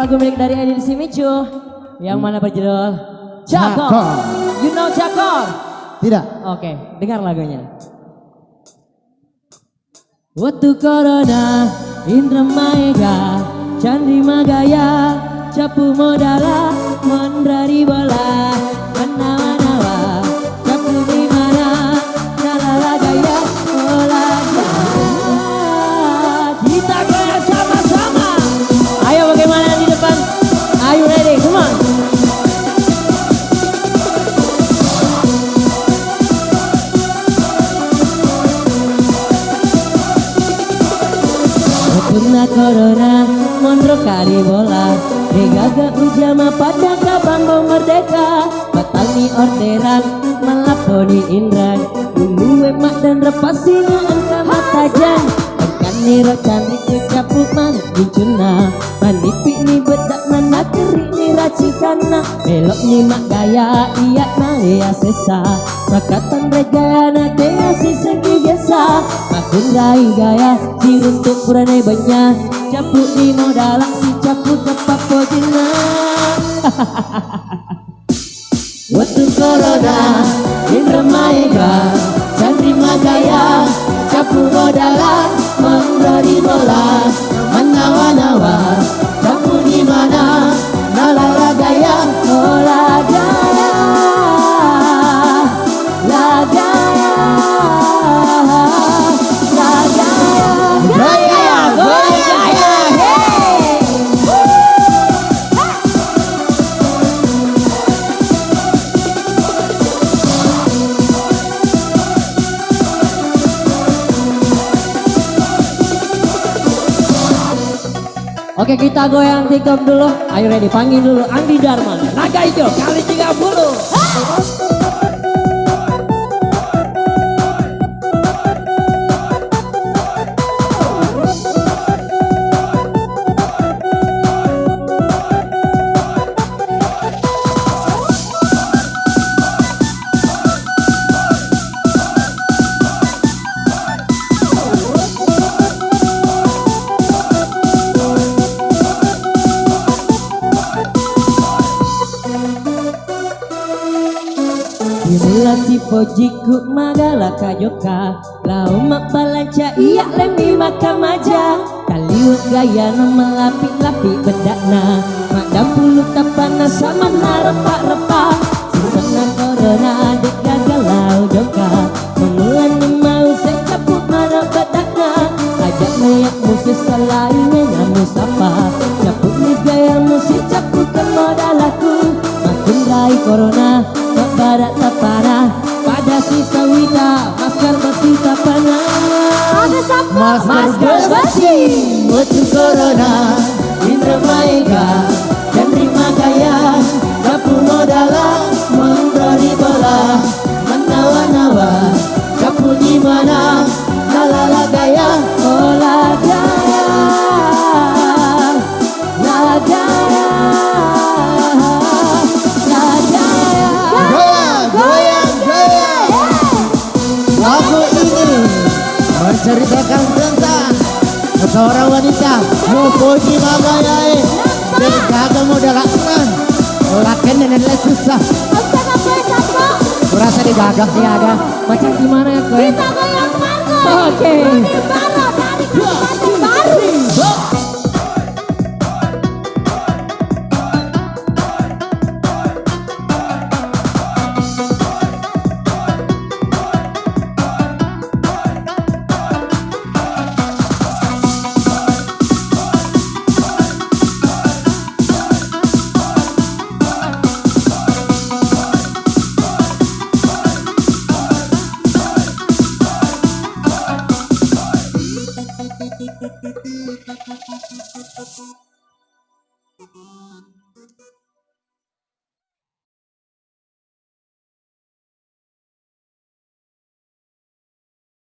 lagu milik dari Edin Simicu yang mana berjudul Cakor. You know Cakor? Tidak. Oke, dengar lagunya. Waktu corona, Indra Maega, Chandri Magaya, Capu modala, Mondra di bola, menawa-nawa, Capu di mana, nalala gaya, bola kita goyang sama-sama. Ayo bagaimana di depan? Are you ready? Come on. Kena corona, mondro kari bola, regaga ujama pada kabang merdeka, petani orderan, melaponi indran, dulu emak dan repasinya angka matajan, niro cantik ucapu mandi cuna, mandi pikni bedak mana keri ni racikana, belok nyimak gaya iya naya sesa, makatan regana dea si segi gesa, makun rai gaya si untuk purane banyak, capu di modalak si capu tepat pojina. Waktu corona, Indra Maega, Chandri Magaya, capu modalak, Mondra di bola, menawa-nawa, capu di mana, nalala gaya, oh la gaya, la gaya, la gaya, gaya, gaya, hey. Oke, kita goyang tikam dulu. Ayo ready, panggil dulu Andi Dharma, Naga Ijo kali 30. Dimula si pojiku magala kajoka, lau mak balanca iya lembi makam aja, kaliut gaya no melapi-lapi bedakna, mak dampulu tapana sama narepak-repak, sisana corona adik gagal lau joka, menulan mau secaput mana bedakna, ajak mayak musik selainnya nyamu sapa, caput ni gaya musik caputkan modal aku, makin rai corona. Barat tapara pada sisa wita, masker besi tapana, masker besi. Waktu corona, Indra Maega, Chandri Magaya, capu modala, mondra di bola, menawa-nawa, capu di mana, nalala gaya, oh la gaya, la gaya. Lagu ini menceritakan tentang seorang wanita mupoji magayai dan gagal modal aknan laken dan susah. Merasa digagah Ya ada macam gimana ya kue? Kita goyang Margo. Oke. Baru dari Kabupaten Baru. Thank you.